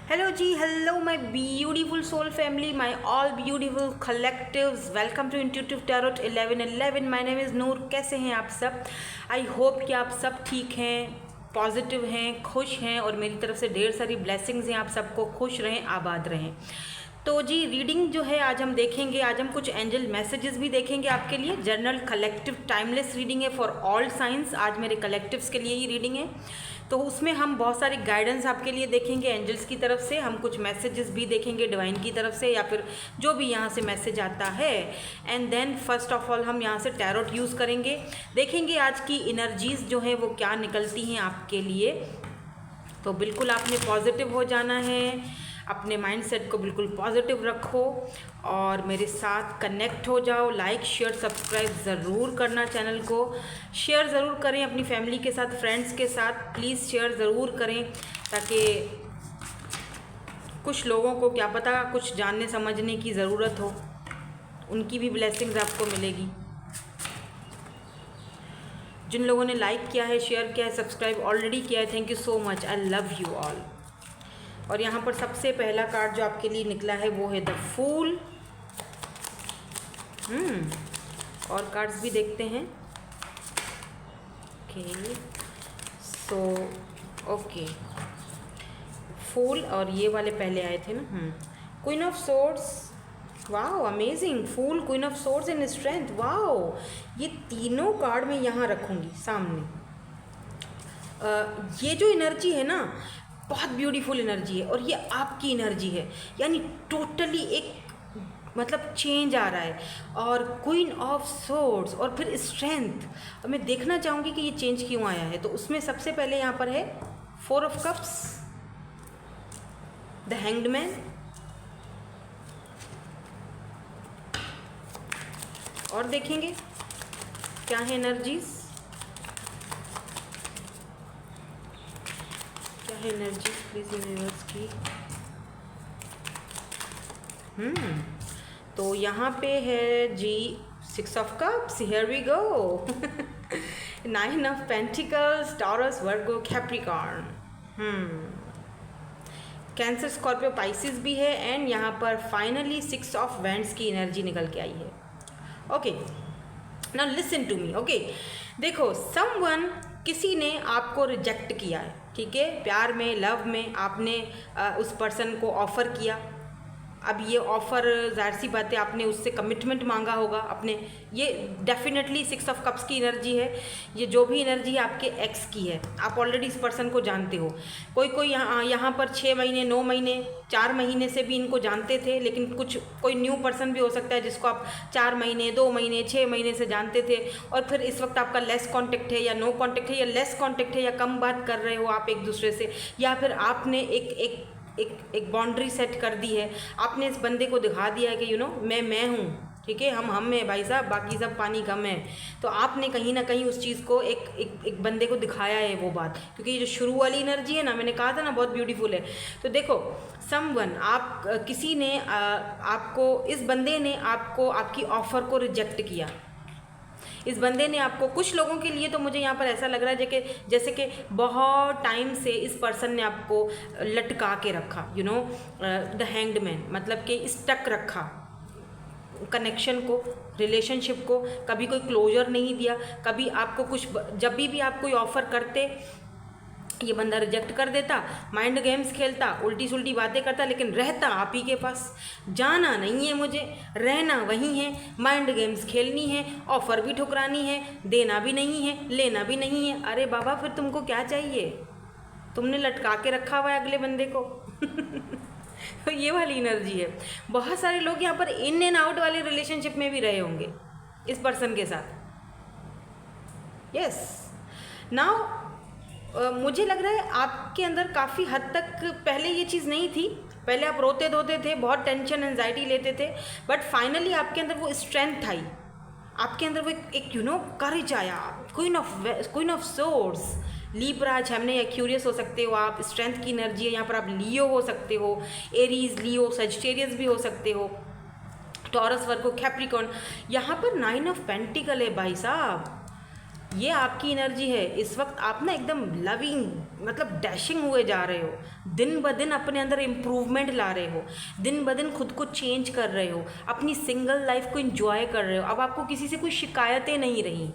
Hello ji, hello my beautiful soul family, my all beautiful collectives. Welcome to Intuitive Tarot 1111. My name is नूर. कैसे हैं आप सब? I hope कि आप सब ठीक हैं, पॉजिटिव हैं, खुश हैं और मेरी तरफ से ढेर सारी ब्लेसिंग्स हैं. आप सबको खुश रहें, आबाद रहें. तो जी रीडिंग जो है आज हम देखेंगे, आज हम कुछ एंजल मैसेजेस भी देखेंगे आपके लिए. जर्नल कलेक्टिव टाइमलेस रीडिंग है फॉर ऑल साइंस. आज मेरे कलेक्टिव्स के लिए ही रीडिंग है, तो उसमें हम बहुत सारी गाइडेंस आपके लिए देखेंगे एंजल्स की तरफ से. हम कुछ मैसेजेस भी देखेंगे डिवाइन की तरफ से या फिर जो भी यहाँ से मैसेज आता है. And then first of all हम यहाँ से टैरोट यूज़ करेंगे, देखेंगे आज की इनर्जीज़ जो है वो क्या निकलती हैं आपके लिए. तो बिल्कुल आपने पॉजिटिव हो जाना है, अपने माइंडसेट को बिल्कुल पॉजिटिव रखो और मेरे साथ कनेक्ट हो जाओ. लाइक शेयर सब्सक्राइब ज़रूर करना, चैनल को शेयर ज़रूर करें अपनी फैमिली के साथ, फ्रेंड्स के साथ. प्लीज़ शेयर ज़रूर करें ताकि कुछ लोगों को क्या पता कुछ जानने समझने की ज़रूरत हो, उनकी भी ब्लेसिंग्स आपको मिलेगी. जिन लोगों ने लाइक किया है, शेयर किया है, सब्सक्राइब ऑलरेडी किया है, thank you so much. I love you all. और यहाँ पर सबसे पहला कार्ड जो आपके लिए निकला है वो है द फूल. और कार्ड्स भी देखते हैं. ओके सो ओके फूल और ये वाले पहले आए थे ना. Queen of swords, wow amazing. Fool, queen of swords and strength, wow. ये तीनों कार्ड मैं यहाँ रखूँगी सामने. ये जो एनर्जी है ना बहुत ब्यूटीफुल एनर्जी है और ये आपकी एनर्जी है, यानी टोटली एक मतलब चेंज आ रहा है. और क्वीन ऑफ सोर्ड्स और फिर स्ट्रेंथ, और मैं देखना चाहूँगी कि ये चेंज क्यों आया है. तो उसमें सबसे पहले यहाँ पर है 4 of cups, the hanged man और देखेंगे क्या है एनर्जीज, एनर्जी प्लीज यूनिवर्स की. तो यहाँ पे है जी 6 of cups, here we go. 9 of pentacles, Taurus, Virgo, Capricorn, Cancer, Scorpio, Pisces भी है. एंड यहाँ पर फाइनली 6 ऑफ वैंड्स की एनर्जी निकल के आई है. Okay now listen to me. Okay देखो, समवन, किसी ने आपको रिजेक्ट किया है, ठीक है. प्यार में, लव में आपने उस पर्सन को ऑफ़र किया. अब ये ऑफ़र ज़ाहिर सी बात है आपने उससे कमिटमेंट मांगा होगा अपने. ये डेफिनेटली 6 ऑफ कप्स की एनर्जी है. ये जो भी एनर्जी आपके एक्स की है, आप ऑलरेडी इस पर्सन को जानते हो. कोई यहाँ पर 6 महीने, 9 महीने, 4 महीने से भी इनको जानते थे, लेकिन कोई न्यू पर्सन भी हो सकता है जिसको आप 4 महीने, 2 महीने, 6 महीने से जानते थे और फिर इस वक्त आपका लेस कॉन्टेक्ट है या नो कॉन्टेक्ट है या लेस कॉन्टेक्ट है या कम बात कर रहे हो आप एक दूसरे से, या फिर आपने एक बाउंड्री सेट कर दी है. आपने इस बंदे को दिखा दिया है कि मैं हूँ, ठीक है, हम हैं भाई साहब, बाकी सब पानी कम है. तो आपने कहीं ना कहीं उस चीज़ को एक बंदे को दिखाया है वो बात, क्योंकि ये जो शुरू वाली एनर्जी है ना, मैंने कहा था ना बहुत ब्यूटीफुल है. तो देखो समवन, आप किसी ने आपको, इस बंदे ने आपको, आपकी ऑफ़र को रिजेक्ट किया. इस बंदे ने आपको, कुछ लोगों के लिए तो मुझे यहाँ पर ऐसा लग रहा है जैसे कि बहुत टाइम से इस पर्सन ने आपको लटका के रखा, द हैंग्ड मैन, मतलब कि स्टक रखा कनेक्शन को, रिलेशनशिप को. कभी कोई क्लोजर नहीं दिया. कभी आपको कुछ, जब भी आप कोई ऑफ़र करते ये बंदा रिजेक्ट कर देता, माइंड गेम्स खेलता, उल्टी सुल्टी बातें करता, लेकिन रहता आप ही के पास. जाना नहीं है मुझे, रहना वहीं है, माइंड गेम्स खेलनी है, ऑफ़र भी ठुकरानी है, देना भी नहीं है, लेना भी नहीं है. अरे बाबा फिर तुमको क्या चाहिए? तुमने लटका के रखा हुआ है अगले बंदे को. तो ये वाली एनर्जी है. बहुत सारे लोग यहाँ पर इन एंड आउट वाले रिलेशनशिप में भी रहे होंगे इस पर्सन के साथ. यस नाउ मुझे लग रहा है आपके अंदर काफ़ी हद तक पहले ये चीज़ नहीं थी. पहले आप रोते धोते थे, बहुत टेंशन एंजाइटी लेते थे, बट फाइनली आपके अंदर वो स्ट्रेंथ आई, आपके अंदर वो एक करेज आया. Queen of swords, Libra, Gemini या क्यूरियस हो सकते हो आप. स्ट्रेंथ की एनर्जी है यहाँ पर. आप लियो हो सकते हो, एरीज, लियो, सजिटेरियस भी हो सकते हो, टॉरस, वर्गो, कैप्रिकॉर्न. यहाँ पर 9 ऑफ पेंटिकल है भाई साहब. ये आपकी एनर्जी है। इस वक्त आप ना एकदम लविंग मतलब डैशिंग हुए जा रहे हो, दिन ब दिन अपने अंदर इम्प्रूवमेंट ला रहे हो, दिन ब दिन खुद को चेंज कर रहे हो, अपनी सिंगल लाइफ को इंजॉय कर रहे हो। अब आपको किसी से कोई शिकायतें नहीं रही,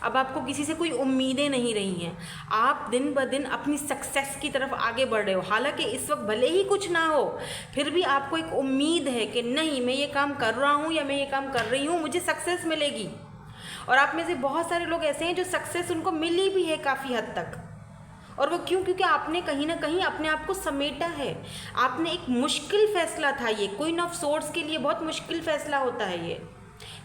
अब आपको किसी से कोई उम्मीदें नहीं रही हैं। आप दिन ब दिन अपनी सक्सेस की तरफ आगे बढ़ रहे हो। हालांकि इस वक्त भले ही कुछ ना हो, फिर भी आपको एक उम्मीद है कि नहीं, मैं ये काम कर रहा हूँ या मैं ये काम कर रही हूँ, मुझे सक्सेस मिलेगी। और आप में से बहुत सारे लोग ऐसे हैं जो सक्सेस उनको मिली भी है काफ़ी हद तक। और वो क्यों? क्योंकि आपने कहीं ना कहीं अपने आप को समेटा है। आपने एक मुश्किल फैसला था ये, क्वीन ऑफ सोर्ड्स के लिए बहुत मुश्किल फैसला होता है ये,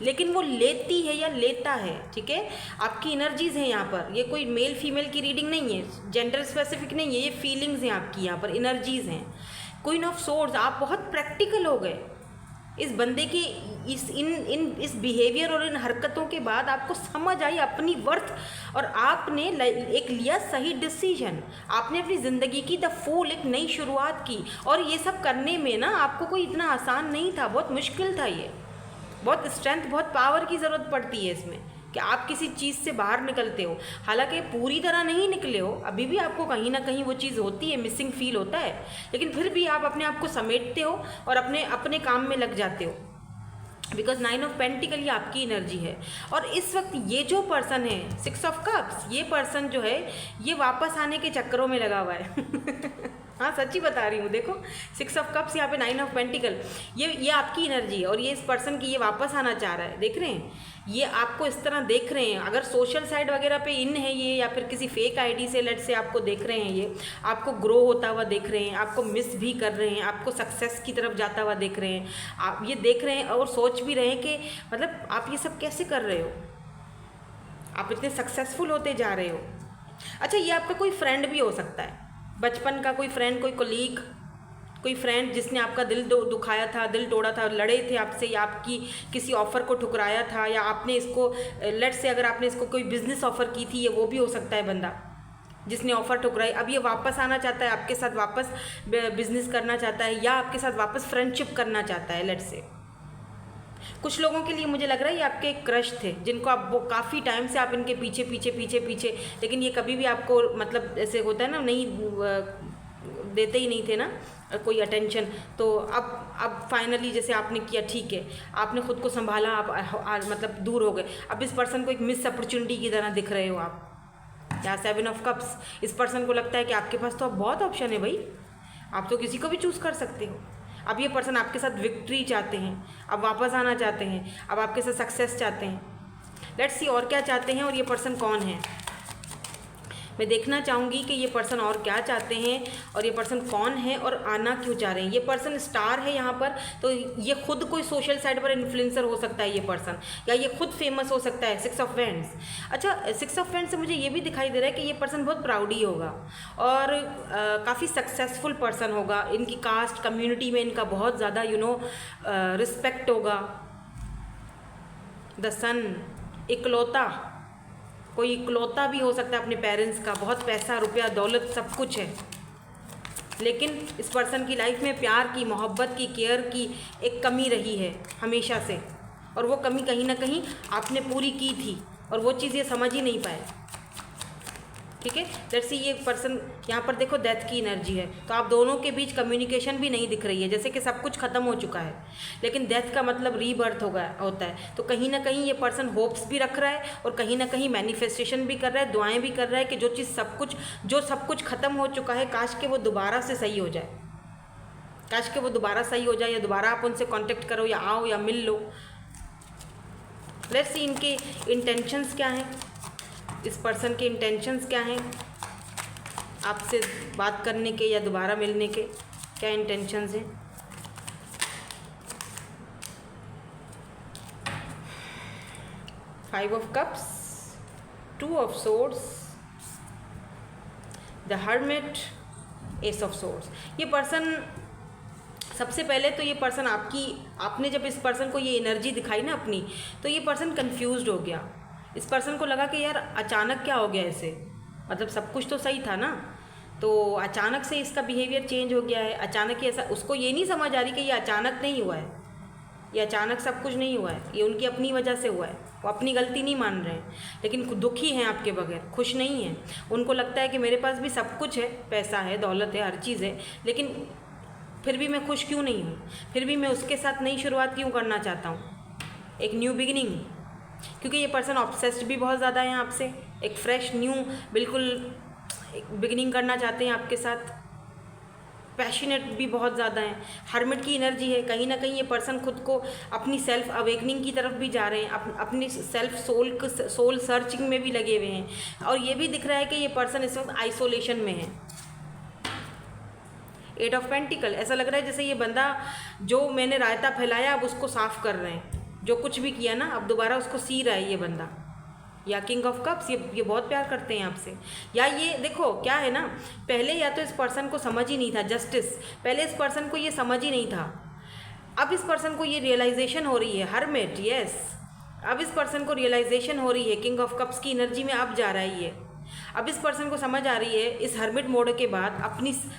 लेकिन वो लेती है या लेता है। ठीक है, आपकी एनर्जीज़ हैं यहाँ पर। ये कोई मेल फीमेल की रीडिंग नहीं है, जेंडर स्पेसिफिक नहीं है, ये फीलिंग्स हैं आपकी, यहाँ पर एनर्जीज़ हैं। क्वीन ऑफ सोर्ड्स, आप बहुत प्रैक्टिकल हो गए। इस बंदे की इस बिहेवियर और इन हरकतों के बाद आपको समझ आई अपनी वर्थ, और आपने एक लिया सही डिसीजन। आपने अपनी ज़िंदगी की द फुल एक नई शुरुआत की। और ये सब करने में ना आपको कोई इतना आसान नहीं था, बहुत मुश्किल था ये। बहुत स्ट्रेंथ, बहुत पावर की ज़रूरत पड़ती है इसमें कि आप किसी चीज़ से बाहर निकलते हो। हालांकि पूरी तरह नहीं निकले हो, अभी भी आपको कहीं ना कहीं वो चीज़ होती है, मिसिंग फील होता है, लेकिन फिर भी आप अपने आप को समेटते हो और अपने अपने काम में लग जाते हो। बिकॉज 9 ऑफ पेंटिकल ये आपकी एनर्जी है। और इस वक्त ये जो पर्सन है 6 ऑफ कप्स, ये पर्सन जो है ये वापस आने के चक्करों में लगा हुआ है। हाँ, सच्ची बता रही हूँ। देखो 6 ऑफ कप्स, यहाँ पे 9 ऑफ पेंटिकल, ये आपकी एनर्जी है। और ये इस पर्सन की ये वापस आना चाह रहा है। देख रहे हैं, ये आपको इस तरह देख रहे हैं। अगर सोशल साइट वगैरह पे इन है ये, या फिर किसी फेक आईडी से लेट से आपको देख रहे हैं, ये आपको ग्रो होता हुआ देख रहे हैं, आपको मिस भी कर रहे हैं, आपको सक्सेस की तरफ जाता हुआ देख रहे हैं। आप ये देख रहे हैं और सोच भी रहे हैं कि मतलब आप ये सब कैसे कर रहे हो, आप इतने सक्सेसफुल होते जा रहे हो। अच्छा, ये आपका कोई फ्रेंड भी हो सकता है, बचपन का कोई फ्रेंड, कोई कोलीग, कोई फ्रेंड जिसने आपका दिल दुखाया था, दिल तोड़ा था, लड़े थे आपसे, या आपकी किसी ऑफ़र को ठुकराया था, या आपने इसको लेट से अगर आपने इसको कोई बिज़नेस ऑफ़र की थी, ये वो भी हो सकता है बंदा जिसने ऑफ़र ठुकराई। अब ये वापस आना चाहता है, आपके साथ वापस बिज़नेस करना चाहता है, या आपके साथ वापस फ्रेंडशिप करना चाहता है लेट से। कुछ लोगों के लिए मुझे लग रहा है ये आपके क्रश थे, जिनको आप वो काफ़ी टाइम से आप इनके पीछे पीछे पीछे पीछे, लेकिन ये कभी भी आपको मतलब ऐसे होता है ना, नहीं देते ही नहीं थे ना कोई अटेंशन। तो अब फाइनली जैसे आपने किया, ठीक है, आपने खुद को संभाला, आप मतलब दूर हो गए। अब इस पर्सन को एक मिस अपॉर्चुनिटी की तरह दिख रहे हो आप। यहाँ 7 ऑफ कप्स, इस पर्सन को लगता है कि आपके पास तो अब बहुत ऑप्शन है भाई, आप तो किसी को भी चूज़ कर सकते हो। अब ये पर्सन आपके साथ विक्ट्री चाहते हैं, अब वापस आना चाहते हैं, अब आपके साथ सक्सेस चाहते हैं। लेट्स सी और क्या चाहते हैं और ये पर्सन कौन है। मैं देखना चाहूँगी कि ये पर्सन और क्या चाहते हैं और ये पर्सन कौन है और आना क्यों चाह रहे हैं। ये पर्सन स्टार है यहाँ पर, तो ये खुद कोई सोशल साइट पर इन्फ्लुएंसर हो सकता है ये पर्सन, या ये खुद फेमस हो सकता है। 6 ऑफ वैंड्स, अच्छा 6 ऑफ वैंड्स से मुझे ये भी दिखाई दे रहा है कि ये पर्सन बहुत प्राउडी होगा और काफ़ी सक्सेसफुल पर्सन होगा। इनकी कास्ट कम्युनिटी में इनका बहुत ज़्यादा रिस्पेक्ट होगा। द सन, इकलौता, कोई इकलौता भी हो सकता है अपने पेरेंट्स का, बहुत पैसा रुपया दौलत सब कुछ है, लेकिन इस पर्सन की लाइफ में प्यार की, मोहब्बत की, केयर की एक कमी रही है हमेशा से, और वो कमी कहीं ना कहीं आपने पूरी की थी और वो चीज़ ये समझ ही नहीं पाए। ठीक है, लेट्स सी ये पर्सन, यहाँ पर देखो डेथ की एनर्जी है, तो आप दोनों के बीच कम्युनिकेशन भी नहीं दिख रही है, जैसे कि सब कुछ खत्म हो चुका है, लेकिन डेथ का मतलब रीबर्थ होता है। तो कहीं ना कहीं ये पर्सन होप्स भी रख रहा है और कहीं ना कहीं मैनिफेस्टेशन भी कर रहा है, दुआएं भी कर रहा है कि जो चीज़ सब कुछ खत्म हो चुका है, काश के वो दोबारा से सही हो जाए, काश के वो दोबारा सही हो जाए, या दोबारा आप उनसे कॉन्टेक्ट करो, या आओ या मिल लो। लेट्स सी इनके इंटेंशंस क्या हैं, इस पर्सन के इंटेंशंस क्या हैं आपसे बात करने के या दोबारा मिलने के, क्या इंटेंशंस हैं। Five of cups, 2 of swords, the hermit, S of swords. ये पर्सन, सबसे पहले तो ये पर्सन आपने जब इस पर्सन को ये एनर्जी दिखाई ना अपनी, तो ये पर्सन कंफ्यूज्ड हो गया। इस पर्सन को लगा कि यार अचानक क्या हो गया इसे, मतलब सब कुछ तो सही था ना, तो अचानक से इसका बिहेवियर चेंज हो गया है, अचानक ही ऐसा। उसको ये नहीं समझ आ रही कि ये अचानक नहीं हुआ है, ये अचानक सब कुछ नहीं हुआ है, ये उनकी अपनी वजह से हुआ है। वो अपनी गलती नहीं मान रहे हैं, लेकिन दुखी हैं आपके बगैर, खुश नहीं हैं। उनको लगता है कि मेरे पास भी सब कुछ है, पैसा है, दौलत है, हर चीज़ है, लेकिन फिर भी मैं खुश क्यों नहीं हूँ, फिर भी मैं उसके साथ नई शुरुआत क्यों करना चाहता हूँ, एक न्यू बिगिनिंग। क्योंकि ये पर्सन ऑब्सेस्ड भी बहुत ज़्यादा है आपसे, एक फ्रेश न्यू बिल्कुल बिगिनिंग करना चाहते हैं आपके साथ, पैशनेट भी बहुत ज़्यादा हैं, हर्मिट की एनर्जी है। कहीं ना कहीं ये पर्सन खुद को अपनी सेल्फ अवेकनिंग की तरफ भी जा रहे हैं, अपनी सेल्फ सोल सर्चिंग में भी लगे हुए हैं। और ये भी दिख रहा है कि ये पर्सन इस वक्त आइसोलेशन में है। 8 ऑफ पेंटिकल, ऐसा लग रहा है जैसे ये बंदा जो मैंने रायता फैलाया अब उसको साफ़ कर रहे हैं, जो कुछ भी किया ना अब दोबारा उसको सी रहा है ये बंदा। या किंग ऑफ कप्स, ये बहुत प्यार करते हैं आपसे। या ये देखो क्या है ना, पहले या तो इस पर्सन को समझ ही नहीं था जस्टिस, पहले इस पर्सन को ये समझ ही नहीं था, अब इस पर्सन को ये रियलाइजेशन हो रही है। हर्मिट, यस, अब इस पर्सन को रियलाइजेशन हो रही है, किंग ऑफ कप्स की एनर्जी में अब जा रहा है ये। अब इस पर्सन को समझ आ रही है इस हर्मिट मोड के बाद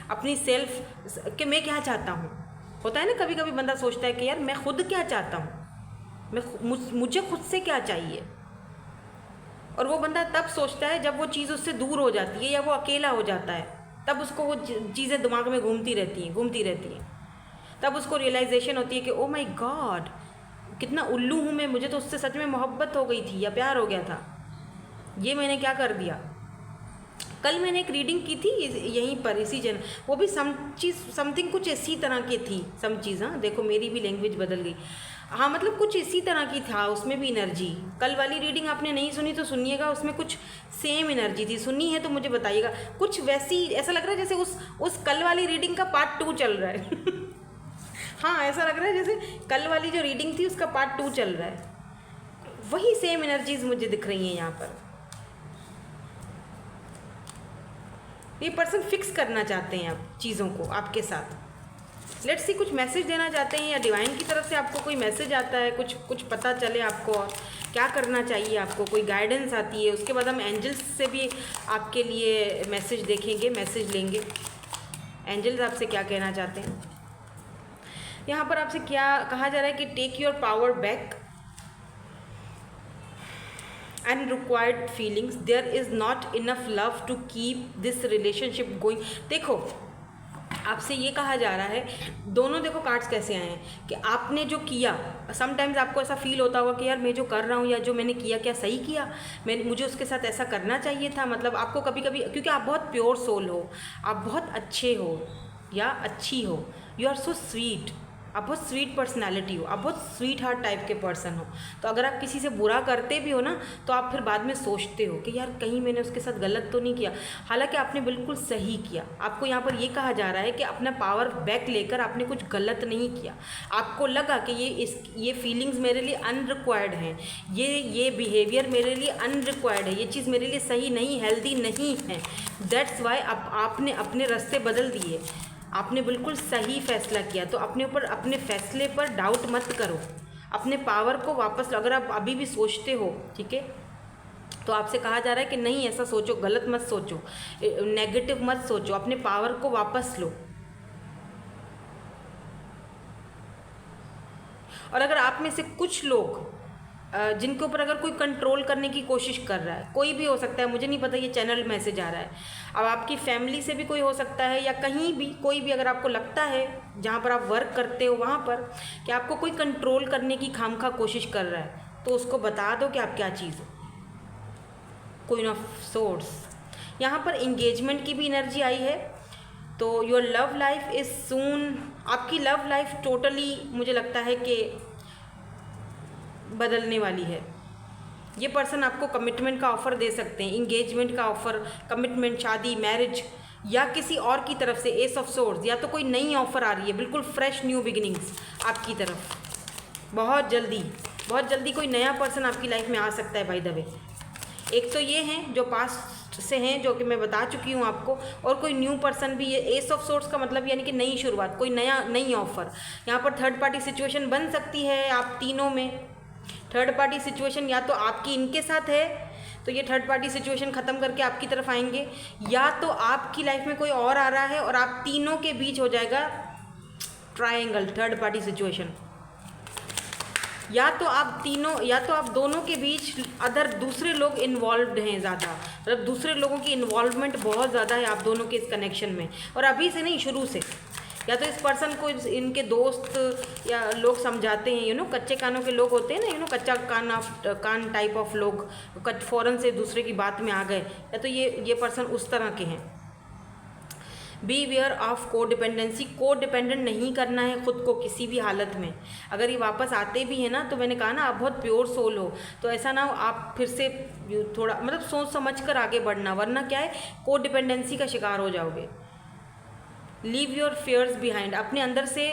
अपनी सेल्फ कि मैं क्या चाहता हूँ। होता है ना कभी कभी बंदा सोचता है कि यार मैं खुद क्या चाहता हूँ, मुझे खुद से क्या चाहिए। और वो बंदा तब सोचता है जब वो चीज़ उससे दूर हो जाती है या वो अकेला हो जाता है, तब उसको वो चीज़ें दिमाग में घूमती रहती हैं। तब उसको रियलाइजेशन होती है कि ओ माय गॉड, कितना उल्लू हूँ मैं, मुझे तो उससे सच में मोहब्बत हो गई थी या प्यार हो गया था, ये मैंने क्या कर दिया। कल मैंने एक रीडिंग की थी यहीं पर इसी जन, वो भी समथिंग कुछ इसी तरह की थी, सम चीज़। हाँ देखो मेरी भी लैंग्वेज बदल गई। हाँ मतलब कुछ इसी तरह की था, उसमें भी एनर्जी। कल वाली रीडिंग आपने नहीं सुनी तो सुनिएगा, उसमें कुछ सेम एनर्जी थी। सुनी है तो मुझे बताइएगा, कुछ वैसी ऐसा लग रहा है जैसे उस कल वाली रीडिंग का पार्ट 2 चल रहा है। हाँ ऐसा लग रहा है जैसे कल वाली जो रीडिंग थी उसका पार्ट 2 चल रहा है, वही सेम एनर्जीज मुझे दिख रही हैं यहाँ पर। ये पर्सन फिक्स करना चाहते हैं आप चीज़ों को आपके साथ। लेट्स सी, कुछ मैसेज देना चाहते हैं या डिवाइन की तरफ से आपको कोई मैसेज आता है, कुछ पता चले आपको और क्या करना चाहिए आपको, कोई गाइडेंस आती है। उसके बाद हम एंजल्स से भी आपके लिए मैसेज देखेंगे, मैसेज लेंगे। एंजल्स आपसे क्या कहना चाहते हैं। यहाँ पर आपसे क्या कहा जा रहा है कि take your power back, unrequited feelings, there is not enough love to keep this relationship going. देखो आपसे ये कहा जा रहा है, दोनों देखो कार्ड्स कैसे आए हैं कि आपने जो किया, समटाइम्स आपको ऐसा फील होता होगा कि यार मैं जो कर रहा हूँ या जो मैंने किया क्या सही किया, मुझे उसके साथ ऐसा करना चाहिए था। मतलब आपको कभी कभी, क्योंकि आप बहुत प्योर सोल हो, आप बहुत अच्छे हो या अच्छी हो, यू आर सो स्वीट, आप बहुत स्वीट पर्सनैलिटी हो, आप बहुत स्वीट हार्ट टाइप के पर्सन हो। तो अगर आप किसी से बुरा करते भी हो ना, तो आप फिर बाद में सोचते हो कि यार कहीं मैंने उसके साथ गलत तो नहीं किया, हालांकि आपने बिल्कुल सही किया। आपको यहाँ पर ये कहा जा रहा है कि अपना पावर बैक लेकर आपने कुछ गलत नहीं किया। आपको लगा कि ये फीलिंग्स मेरे लिए अनरिक्वायर्ड हैं, ये बिहेवियर मेरे लिए अनरिक्वायर्ड है, ये चीज़ मेरे लिए सही नहीं, हेल्दी नहीं है। दैट्स वाई आपने अपने रास्ते बदल दिए, आपने बिल्कुल सही फैसला किया। तो अपने ऊपर, अपने फैसले पर डाउट मत करो, अपने पावर को वापस लो। अगर आप अभी भी सोचते हो, ठीक है, तो आपसे कहा जा रहा है कि नहीं ऐसा सोचो, गलत मत सोचो, नेगेटिव मत सोचो, अपने पावर को वापस लो। और अगर आप में से कुछ लोग जिनके ऊपर अगर कोई कंट्रोल करने की कोशिश कर रहा है, कोई भी हो सकता है, मुझे नहीं पता, ये चैनल मैसेज आ रहा है, अब आपकी फैमिली से भी कोई हो सकता है या कहीं भी कोई भी, अगर आपको लगता है जहाँ पर आप वर्क करते हो वहाँ पर कि आपको कोई कंट्रोल करने की खामखा कोशिश कर रहा है, तो उसको बता दो कि आप क्या चीज़ हो। क्वीन ऑफ सोर्ड्स, यहाँ पर इंगेजमेंट की भी एनर्जी आई है। तो योर लव लाइफ इज़ सून, आपकी लव लाइफ टोटली मुझे लगता है कि बदलने वाली है। ये पर्सन आपको कमिटमेंट का ऑफ़र दे सकते हैं, इंगेजमेंट का ऑफ़र, कमिटमेंट, शादी, मैरिज, या किसी और की तरफ से एस ऑफ सोर्ड्स, या तो कोई नई ऑफ़र आ रही है, बिल्कुल फ्रेश न्यू बिगिनिंग्स आपकी तरफ। बहुत जल्दी कोई नया पर्सन आपकी लाइफ में आ सकता है बाय द वे। एक तो ये हैं जो पास्ट से हैं, जो कि मैं बता चुकी हूँ आपको, और कोई न्यू पर्सन भी है। एस ऑफ सोर्ड्स का मतलब यानी कि नई शुरुआत, कोई नई ऑफ़र। यहाँ पर थर्ड पार्टी सिचुएशन बन सकती है आप तीनों में। थर्ड पार्टी सिचुएशन या तो आपकी इनके साथ है, तो ये थर्ड पार्टी सिचुएशन ख़त्म करके आपकी तरफ आएंगे, या तो आपकी लाइफ में कोई और आ रहा है और आप तीनों के बीच हो जाएगा ट्रायंगल, थर्ड पार्टी सिचुएशन। या तो आप दोनों के बीच दूसरे लोग इन्वॉल्व्ड हैं ज़्यादा, मतलब दूसरे लोगों की इन्वॉल्वमेंट बहुत ज़्यादा है आप दोनों के इस कनेक्शन में, और अभी से नहीं, शुरू से। या तो इस पर्सन को इनके दोस्त या लोग समझाते हैं, कच्चे कानों के लोग होते हैं ना, कच्चा कान टाइप ऑफ लोग, फ़ौरन से दूसरे की बात में आ गए, या तो ये पर्सन उस तरह के हैं। बी वेयर ऑफ को डिपेंडेंसी, को डिपेंडेंट नहीं करना है खुद को किसी भी हालत में। अगर ये वापस आते भी हैं ना, तो मैंने कहा ना आप बहुत प्योर सोल हो, तो ऐसा ना हो आप फिर से थोड़ा मतलब सोच समझ कर आगे बढ़ना, वरना क्या है, को डिपेंडेंसी का शिकार हो जाओगे। लीव योर फियर्स बिहाइंड, अपने अंदर से,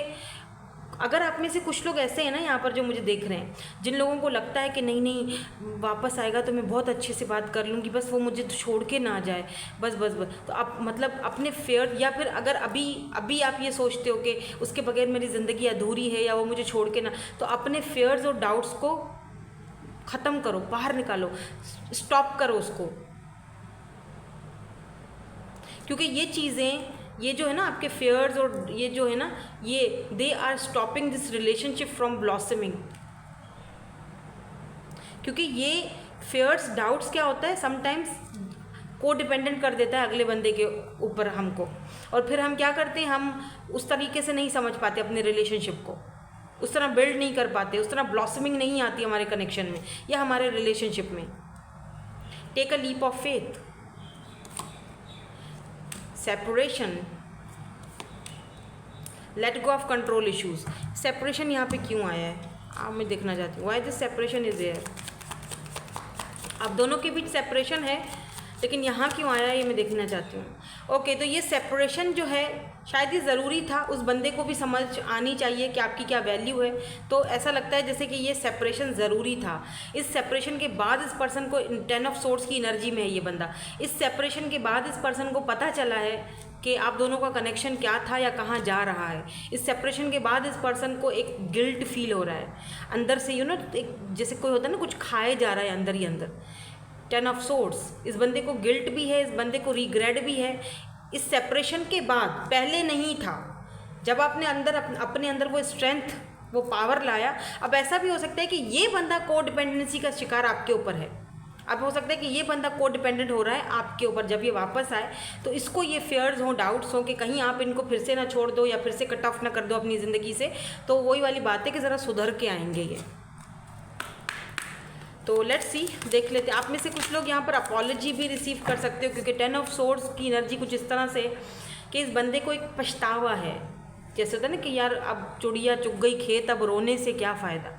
अगर आप में से कुछ लोग ऐसे हैं ना यहाँ पर जो मुझे देख रहे हैं, जिन लोगों को लगता है कि नहीं वापस आएगा तो मैं बहुत अच्छे से बात कर लूँगी, बस वो मुझे छोड़ के ना जाए, बस, तो आप मतलब अपने फेयर, या फिर अगर अभी आप ये सोचते हो कि उसके बगैर मेरी ज़िंदगी अधूरी है या वो मुझे छोड़ के ना, तो अपने फेयर्स और डाउट्स को ख़त्म करो, बाहर निकालो, स्टॉप करो उसको, क्योंकि ये चीज़ें, ये जो है ना आपके फेयर्स और ये जो है ना, ये they are stopping this relationship from blossoming. क्योंकि ये फेयर्स डाउट्स क्या होता है, समटाइम्स को डिपेंडेंट कर देता है अगले बंदे के ऊपर हमको, और फिर हम क्या करते हैं, हम उस तरीके से नहीं समझ पाते अपने रिलेशनशिप को, उस तरह बिल्ड नहीं कर पाते, उस तरह ब्लॉसमिंग नहीं आती हमारे कनेक्शन में या हमारे रिलेशनशिप में। Take a leap of faith, separation, let go of control issues. Separation यहाँ पे क्यों आया है, आप मैं देखना चाहती हूँ, why this separation is there. आप दोनों के बीच सेपरेशन है, लेकिन यहाँ क्यों आया है ये मैं देखना चाहती हूँ। ओके, तो ये सेपरेशन जो है शायद ये ज़रूरी था, उस बंदे को भी समझ आनी चाहिए कि आपकी क्या वैल्यू है, तो ऐसा लगता है जैसे कि ये सेपरेशन ज़रूरी था। इस सेपरेशन के बाद इस पर्सन को 10 ऑफ सोर्ड्स की एनर्जी में है ये बंदा, इस सेपरेशन के बाद इस पर्सन को पता चला है कि आप दोनों का कनेक्शन क्या था या कहाँ जा रहा है। इस सेपरेशन के बाद इस पर्सन को एक गिल्ट फील हो रहा है अंदर से, एक जैसे कोई होता है ना, कुछ खाए जा रहा है अंदर ही अंदर। 10 ऑफ सोर्ड्स, इस बंदे को गिल्ट भी है, इस बंदे को रिग्रेट भी है। इस सेपरेशन के बाद, पहले नहीं था, जब आपने अपने अंदर वो स्ट्रेंथ, वो पावर लाया, अब ऐसा भी हो सकता है कि ये बंदा को डिपेंडेंसी का शिकार आपके ऊपर है। अब हो सकता है कि ये बंदा को डिपेंडेंट हो रहा है आपके ऊपर, जब ये वापस आए तो इसको ये फेयर्स हों, डाउट्स हों कि कहीं आप इनको फिर से ना छोड़ दो या फिर से कट ऑफ ना कर दो अपनी ज़िंदगी से, तो वही वाली बात है कि ज़रा सुधर के आएंगे ये। तो लेट्स सी, देख लेते हैं। आप में से कुछ लोग यहाँ पर अपॉलॉजी भी रिसीव कर सकते हो, क्योंकि 10 ऑफ सोर्ड्स की एनर्जी कुछ इस तरह से कि इस बंदे को एक पछतावा है, जैसे होता है ना कि यार अब चुड़िया चुग गई खेत, अब रोने से क्या फ़ायदा।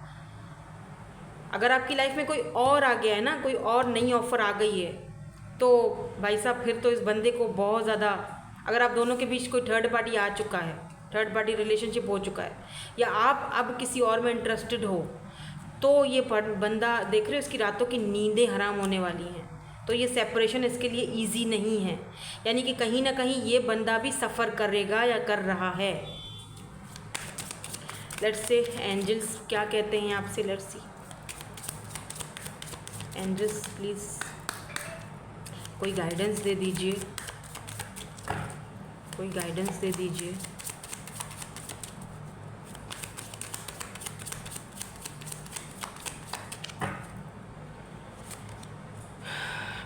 अगर आपकी लाइफ में कोई और आ गया है ना, कोई और नई ऑफ़र आ गई है, तो भाई साहब फिर तो इस बंदे को बहुत ज़्यादा, अगर आप दोनों के बीच कोई थर्ड पार्टी आ चुका है, थर्ड पार्टी रिलेशनशिप हो चुका है, या आप अब किसी और में इंटरेस्टेड हो, तो ये बंदा देख रहे हो इसकी रातों की नींदें हराम होने वाली हैं। तो ये सेपरेशन इसके लिए इजी नहीं है, यानी कि कहीं ना कहीं ये बंदा भी सफ़र करेगा या कर रहा है। लेट्स से एंजल्स क्या कहते हैं आपसे, लेट्स सी। एंजल्स प्लीज़ कोई गाइडेंस दे दीजिए, कोई गाइडेंस दे दीजिए।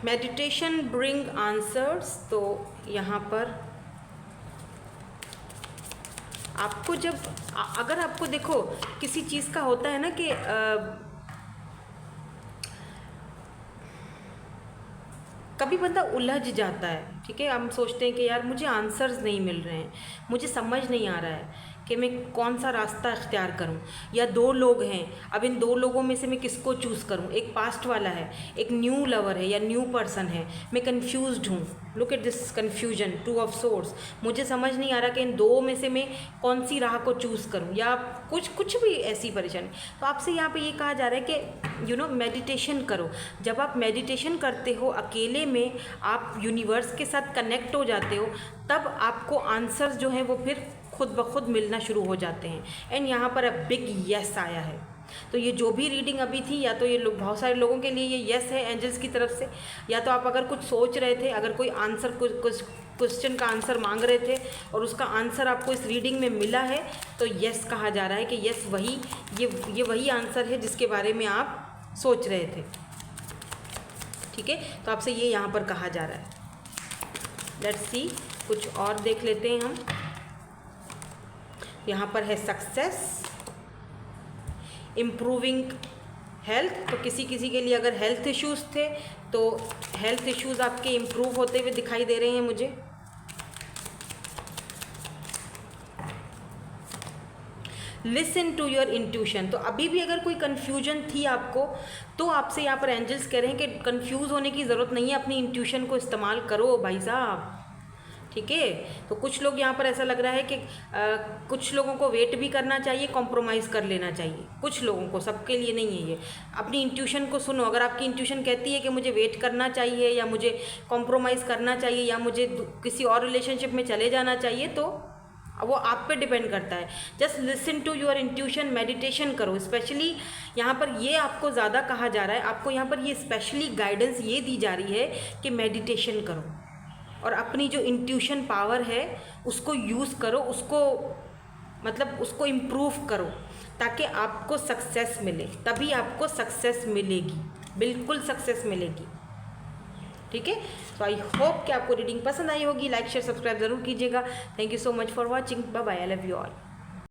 मेडिटेशन ब्रिंग आंसर्स, तो यहाँ पर आपको जब अगर आपको देखो किसी चीज़ का होता है ना कि कभी बंदा उलझ जाता है, ठीक है, हम सोचते हैं कि यार मुझे आंसर्स नहीं मिल रहे हैं, मुझे समझ नहीं आ रहा है कि मैं कौन सा रास्ता इख्तियार करूं, या दो लोग हैं, अब इन दो लोगों में से मैं किसको चूज़ करूं, एक पास्ट वाला है, एक न्यू लवर है या न्यू पर्सन है, मैं कंफ्यूज्ड हूं। Look at this confusion, 2 of swords, मुझे समझ नहीं आ रहा कि इन दो में से मैं कौन सी राह को चूज़ करूं, या कुछ भी ऐसी परेशानी। तो आपसे यहाँ पे ये कहा जा रहा है कि मेडिटेशन करो। जब आप मेडिटेशन करते हो अकेले में, आप यूनिवर्स के साथ कनेक्ट हो जाते हो, तब आपको आंसर्स जो हैं वो फिर खुद ब खुद मिलना शुरू हो जाते हैं। एंड यहाँ पर अ बिग यस आया है। तो ये जो भी रीडिंग अभी थी, या तो ये लोग, बहुत सारे लोगों के लिए ये यस है एंजल्स की तरफ से, या तो आप अगर कुछ सोच रहे थे, अगर कोई आंसर, कुछ क्वेश्चन का आंसर मांग रहे थे और उसका आंसर आपको इस रीडिंग में मिला है, तो यस कहा जा रहा है कि यस वही, ये वही आंसर है जिसके बारे में आप सोच रहे थे। ठीक है, तो आपसे ये यहाँ पर कहा जा रहा है। लेट्स सी, कुछ और देख लेते हैं हम। यहाँ पर है सक्सेस, इम्प्रूविंग हेल्थ। तो किसी किसी के लिए अगर हेल्थ इश्यूज़ थे तो हेल्थ इश्यूज़ आपके इम्प्रूव होते हुए दिखाई दे रहे हैं मुझे। Listen to your intuition. तो अभी भी अगर कोई कन्फ्यूजन थी आपको, तो आपसे यहाँ पर एंजल्स कह रहे हैं कि कन्फ्यूज़ होने की ज़रूरत नहीं है, अपनी इंट्यूशन को इस्तेमाल करो भाई साहब। ठीक है, तो कुछ लोग यहाँ पर ऐसा लग रहा है कि कुछ लोगों को वेट भी करना चाहिए, कॉम्प्रोमाइज़ कर लेना चाहिए, कुछ लोगों को, सबके लिए नहीं है ये। अपनी इंट्यूशन को सुनो। अगर आपकी इंट्यूशन कहती है कि मुझे वेट करना चाहिए, या मुझे कॉम्प्रोमाइज़ करना चाहिए, या मुझे किसी और रिलेशनशिप में चले जाना चाहिए, तो वो आप पे डिपेंड करता है। Just listen to your intuition, meditation करो। स्पेशली यहाँ पर ये आपको ज़्यादा कहा जा रहा है, आपको यहाँ पर ये स्पेशली गाइडेंस ये दी जा रही है कि मेडिटेशन करो और अपनी जो इंट्यूशन पावर है उसको यूज़ करो, उसको मतलब उसको इम्प्रूव करो, ताकि आपको सक्सेस मिले। तभी आपको सक्सेस मिलेगी, बिल्कुल सक्सेस मिलेगी। ठीक है, तो आई होप कि आपको रीडिंग पसंद आई होगी। लाइक शेयर सब्सक्राइब ज़रूर कीजिएगा। Thank you so much for watching. Bye bye, I love you all.